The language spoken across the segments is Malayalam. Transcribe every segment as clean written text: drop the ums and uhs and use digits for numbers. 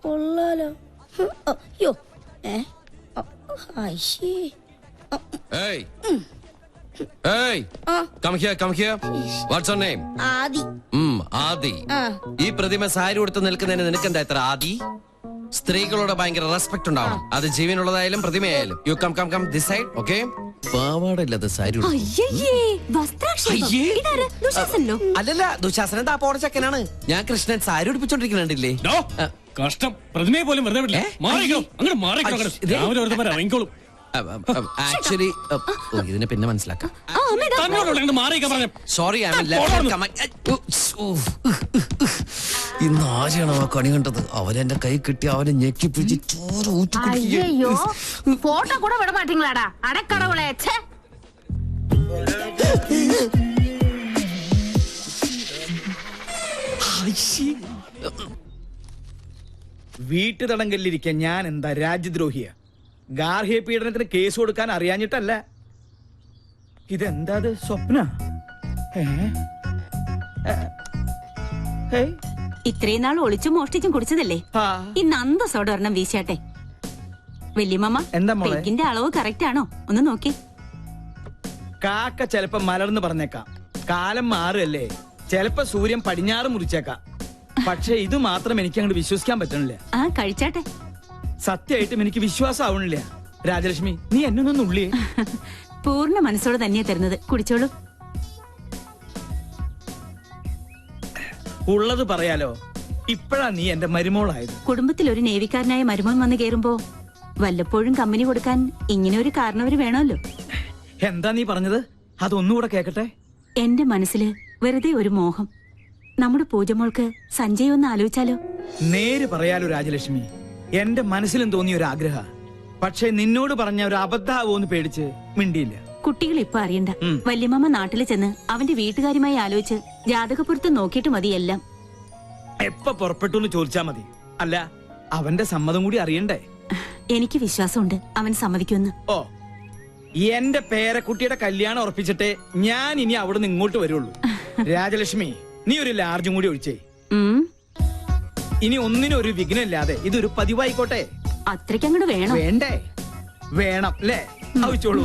കൊള്ളാലോ. അയ്യോ Hey! Hey! Come here. What's your name? ആദി. ആദി. ഈ പ്രതിമ സാരി കൊടുത്ത് നിൽക്കുന്നതിന് നിനക്കെന്താ ഇത്ര ആദി? സ്ത്രീകളോട് ഭയങ്കര റെസ്പെക്ട് ഉണ്ടാവണം. അത് ജീവനുള്ളതായാലും പ്രതിമയായാലും. You come this side, okay? പാവാടില്ലാത്ത സാരി. അല്ലല്ല, ദുശാസനൻ താപ്പോട ചക്കനാണ്. ഞാൻ കൃഷ്ണൻ സാരി ഉടുപ്പിച്ചോണ്ടിരിക്കുന്നുണ്ടില്ലേ? കഷ്ടം, പ്രതിമയെ പോലും വെറുതെ വിടില്ല. ഇറങ്ങിക്കോളും. ആക്ച്വലി ഇതിനെ പിന്നെ മനസ്സിലാക്കാം. സോറി, ഇന്ന് ആരെയാണ് ആ കണി കണ്ടത്? അവനെന്റെ കൈ കിട്ടി അവനെ ഞെക്കി പിടിച്ച് ചോറ് അയ്യോ, ഫോട്ടോ കൂടെ വിട മാറ്റീங்களாடா അടക്കടവുളേ. വീട്ടുതടങ്കലിരിക്കാൻ ഞാൻ എന്താ രാജ്യദ്രോഹിയ? ഗാർഹിക പീഡനത്തിന് കേസ് കൊടുക്കാൻ അറിയാഞ്ഞിട്ടല്ല. ഇതെന്താ സ്വപ്ന? ഇത്രയും നാൾ ഒളിച്ചും മോഷ്ടിച്ചും കുടിച്ചതല്ലേ, ഇന്ന് അന്തസ്സോടെ ഒരെണ്ണം വീശാട്ടെ. വല്യമ്മ, പെഗ്ഗിന്റെ അളവ് കറക്റ്റ് ആണോ ഒന്ന് നോക്കി. കാക്ക ചെലപ്പോ മലർന്ന് പറഞ്ഞേക്കാം, കാലം മാറുകല്ലേ, ചെലപ്പോ സൂര്യൻ പടിഞ്ഞാറ് മുറിച്ചേക്കാം. പക്ഷെ ഇത് മാത്രം എനിക്ക് അങ്ങോട്ട് വിശ്വസിക്കാൻ പറ്റണില്ല. കഴിച്ചാട്ടെ. സത്യമായിട്ടും എനിക്ക് വിശ്വാസം ആവണില്ല. രാജലക്ഷ്മി, നീ എന്നൊന്നും ഉള്ളിയേ. പൂർണ്ണ മനസ്സോടെ തന്നെയാ തരുന്നത്, കുടിച്ചോളൂ. ഉള്ളത് പറയാലോ, ഇപ്പഴാ നീ എന്റെ മരുമോളായത്. കുടുംബത്തിൽ ഒരു നേവിക്കാരനായ മരുമോൻ വന്ന് കേറുമ്പോ വല്ലപ്പോഴും കമ്പനി കൊടുക്കാൻ ഇങ്ങനെ ഒരു കാരണവര് വേണമല്ലോ. എന്താ നീ പറഞ്ഞത്? അതൊന്നുകൂടെ കേക്കട്ടെ. എന്റെ മനസ്സില് വെറുതെ ഒരു മോഹം. നമ്മുടെ പൂജമോൾക്ക് സഞ്ജയ് ഒന്ന് ആലോചിച്ചാലോ? നേര് പറയാലോ രാജലക്ഷ്മി, എന്റെ മനസ്സിലും തോന്നിയ ഒരു ആഗ്രഹ. പക്ഷെ നിന്നോട് പറഞ്ഞ ഒരു അബദ്ധാവോന്ന് പേടിച്ച് മിണ്ടിയില്ല. കുട്ടികൾ ഇപ്പൊ അറിയണ്ട. വല്യമ്മ നാട്ടിൽ ചെന്ന് അവന്റെ വീട്ടുകാരുമായി ആലോചിച്ച് ജാതകപ്പുറത്ത് നോക്കിയിട്ട് മതി എല്ലാം. എപ്പ പുറപ്പെട്ടു എന്ന് ചോദിച്ചാ മതി. അല്ല, അവന്റെ സമ്മതം കൂടി അറിയണ്ടേ? എനിക്ക് വിശ്വാസമുണ്ട് അവൻ സമ്മതിക്കുമെന്ന്. ഓ, എന്റെ പേരക്കുട്ടിയുടെ കല്യാണം ഉറപ്പിച്ചിട്ടേ ഞാൻ ഇനി അവിടുന്ന് ഇങ്ങോട്ട് വരുള്ളൂ. രാജലക്ഷ്മി, നീ ഒരു ലാർജും കൂടി ഒഴിച്ചേ. ഇനി ഒന്നിനും ഒരു വിഘ്നമില്ലാതെ ഇതൊരു പതിവായിക്കോട്ടെ. അത്രയ്ക്കങ്ങോട്ട് വേണം. വേണ്ടേ? വേണം അല്ലേ? ആവശ്യമുള്ളൂ.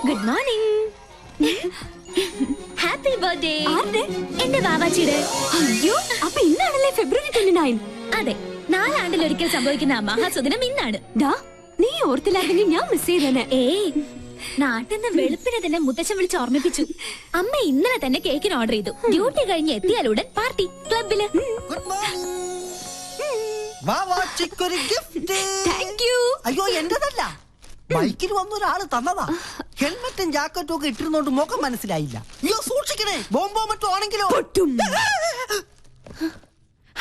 Good morning. Happy birthday. എന്റെ ബാബാച്ചിയുടെ. അയ്യോ, അപ്പൊ ഇന്നാണല്ലേ ഫെബ്രുവരി 29? അതെ, 4 ആണ്ടിലൊരിക്കൽ സംഭവിക്കുന്ന മഹാസുദിനം ഇന്നാണ്. നീ ഓർത്തില്ലായിരുന്നെങ്കിൽ ഞാൻ മിസ് ചെയ്തേനെ. നാട്ടിൽ നിന്ന് വെളുപ്പിനെ തന്നെ മുത്തച്ഛൻ വിളിച്ച് ഓർമ്മിപ്പിച്ചു. അമ്മ ഇന്നലെ തന്നെ കേക്കിന് ഓർഡർ ചെയ്തു. ഡ്യൂട്ടി കഴിഞ്ഞ് എത്തിയാലുടൻ പാർട്ടി ക്ലബില്. അയ്യോ, എന്റേതല്ല, ബൈക്കിൽ വന്ന ഒരാള് തന്നതാ. ഹെൽമെറ്റും ജാക്കറ്റും ഒക്കെ ഇട്ടിരുന്നോണ്ട് മുഖം മനസ്സിലായില്ല. അയ്യോ, സൂക്ഷിക്കണേ, ബോംബോ മറ്റോ ആണെങ്കിലോ.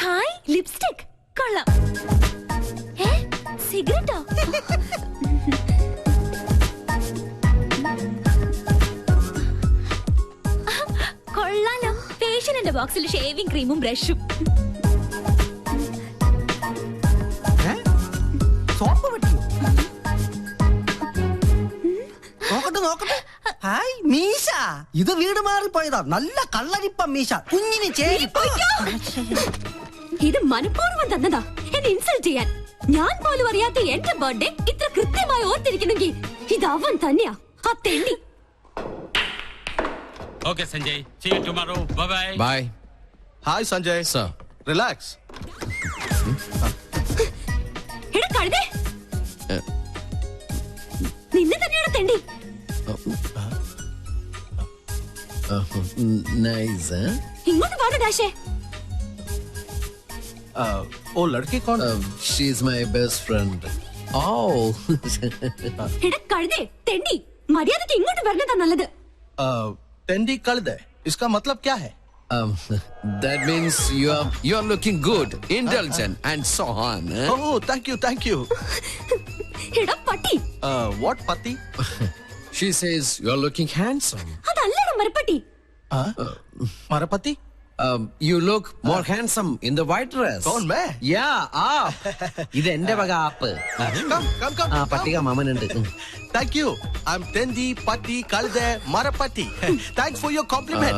ഹായ്, ലിപ്സ്റ്റിക് കൊള്ളാം. സിഗരറ്റോ? കൊള്ളാലോ. ഫേഷ്യലിന്റെ ബോക്സിൽ ഷേവിംഗ് ക്രീമും ബ്രഷും. സോപ്പ് പറ്റിയോ? നോക്കട്ടെ. ഹായ്, മീശ. ഇത് വീട് മാറിപ്പോയതാ. നല്ല കള്ളരിപ്പ മീശ, കുഞ്ഞിന് ചേരി. ഇത് മനഃപൂർവ്വം തന്നതാ, എന്നെ ഇൻസൾട്ട് ചെയ്യാൻ. ഞാൻ പോലും അറിയാത്ത എന്റെ ബർത്ത്ഡേ ഇത്ര കൃത്യമായി ഓർത്തിരിക്കണമെങ്കിൽ ഇത് അവൻ തന്നെയാ, ആ തെണ്ടി. Okay, Sanjay. See you tomorrow. Bye-bye. Bye. Hi, Sanjay. Sir. Relax. എടാ കഴുതേ, നിന്നെ തന്നെയാണ് തെണ്ടി. Nice, huh? ഇങ്ങോട്ട് വാ ഡാഷേ. Oh, लड़की कौन? She's my best friend. Oh. എടാ കഴുതേ, തെണ്ടി, മര്യാദക്ക് ഇങ്ങോട്ട് വരണതാ നല്ലത്. टेंडी कल दे, इसका मतलब क्या है? That means you are looking good, intelligent, and so on. Eh? Oh, thank you, thank you. എടാ പട്ടി, What, Patti? She says you are looking handsome. അതല്ലടാ മരപ്പട്ടി. Marapati? You look more handsome in the white dress. Call me. Yeah, ഇത് എന്റെ വക ആപ്പ്. Come. പട്ടിക മാമനുണ്ട്. Thank you. I'm Tendi, Patti, Kalde, Marapati. Thanks for your compliment.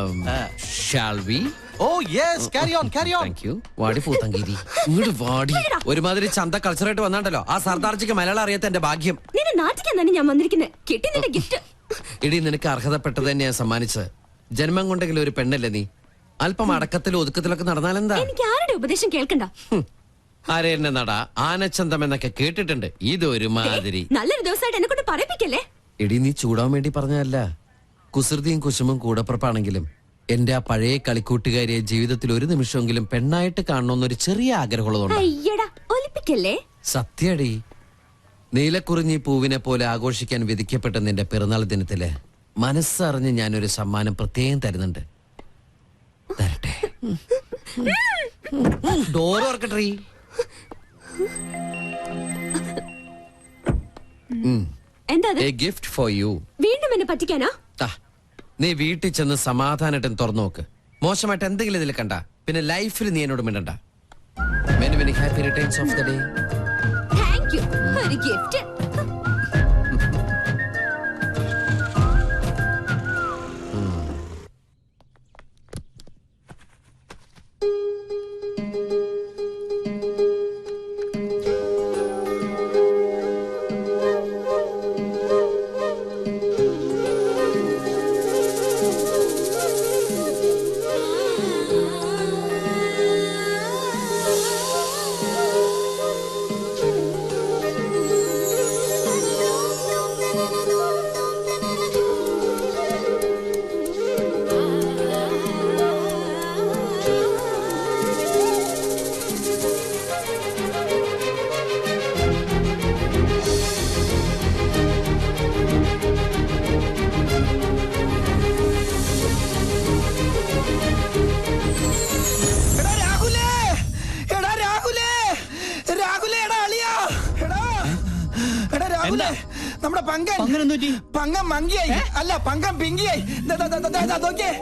Shall we? Oh, yes. Carry on. Thank you. വാടി പൂത്തങ്കീരി. ഇങ്ങോട്ട് വാടി. ഒരുമാതിരി ചന്ത കൾച്ചറായിട്ട് വന്നാണ്ടല്ലോ. ആ സർദാർജിക്ക് മലയാളം അറിയാത്ത എന്റെ ഭാഗ്യം. നിന്നെ നാട്ടിക്കാൻ തന്നെ ഞാൻ വന്നിരിക്കുന്നത്. കിട്ടി നിന്റെ ഗിഫ്റ്റ്. ഇടി നിനക്ക് അർഹതപ്പെട്ടത് തന്നെ ഞാൻ സമ്മാനിച്ചത്. ജന്മം കൊണ്ടെങ്കിലും ഒരു പെണ്ണല്ലേ നീ? അല്പം അടക്കത്തിലും ഒതുക്കത്തിലൊക്കെ നടന്നാലെന്താ? എനിക്ക് ആരുടെ ഉപദേശം കേൾക്കണ്ട. ആരെന്നെ നട ആനച്ചന്തം എന്നൊക്കെ കേട്ടിട്ടുണ്ട്. ഇതൊരുമാതിരി. നല്ലൊരു ദിവസമായിട്ട് എന്നെ കൊണ്ട് പറയിപ്പിക്കല്ലേ. എടി നീ ചൂടാൻ വേണ്ടി പറഞ്ഞതല്ല. കുസൃതിയും കുശുമും കൂടപ്പുറപ്പാണെങ്കിലും എന്റെ ആ പഴയ കളിക്കൂട്ടുകാരിയെ ജീവിതത്തിൽ ഒരു നിമിഷമെങ്കിലും പെണ്ണായിട്ട് കാണണമെന്നൊരു ചെറിയ ആഗ്രഹമുള്ളതുകൊണ്ട്. അയ്യടാ ഒലിപ്പിക്കല്ലേ. സത്യടി, നീലക്കുറിഞ്ഞി പൂവിനെ പോലെ ആഘോഷിക്കാൻ വിധിക്കപ്പെട്ട നിന്റെ പിറന്നാൾ ദിനത്തില് മനസ്സറിഞ്ഞ് ഞാനൊരു സമ്മാനം പ്രത്യേകം തരുന്നുണ്ട്. തരട്ടെ. ഡോർ ഓർക്കട്ടെ. എന്താ എ ഗിഫ്റ്റ് ഫോർ യു. വീണ്ടും എന്നെ പറ്റിക്കാനാ? നീ വീട്ടിൽ ചെന്ന് സമാധാനമായിട്ട് തുറന്നു നോക്ക്. മോശമായിട്ട് എന്തെങ്കിലും ഇതിൽ കണ്ട പിന്നെ ലൈഫിൽ നീ എന്നോട് മിണ്ടണ്ട. Many many happy returns of the day. Thank you. ഒരു ഗിഫ്റ്റ്. നമ്മുടെ പങ്കം മങ്കിയായി അല്ല പങ്കം പിങ്കിയായി. നോക്കിയേ.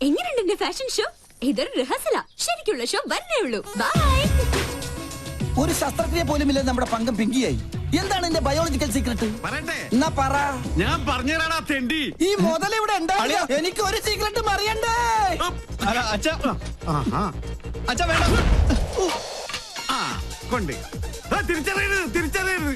എങ്ങനെയുണ്ട് എന്റെ ഫാഷൻ ഷോ? ഇതൊരു റിഹേഴ്സലാ. ശരിക്കുള്ള ഷോ വരണേ ഉള്ളൂ. ബൈ. ഒരു ശസ്ത്രക്രിയ പോലും ഇല്ല നമ്മുടെ പങ്കം പിങ്കിയായി. എന്താണ് എന്റെ ബയോളജിക്കൽ സീക്രട്ട്? എന്നാ പറ. ഞാൻ പറഞ്ഞുതരാടാ തെണ്ടി. ഈ മുതൽ ഇവിടെ ഉണ്ടാവില്ല. എനിക്ക് ഒരു സീക്രട്ടും അറിയണ്ടേ. അച്ഛാ വേണ്ട. കൊണ്ട് തിരിച്ചറിയരുത്.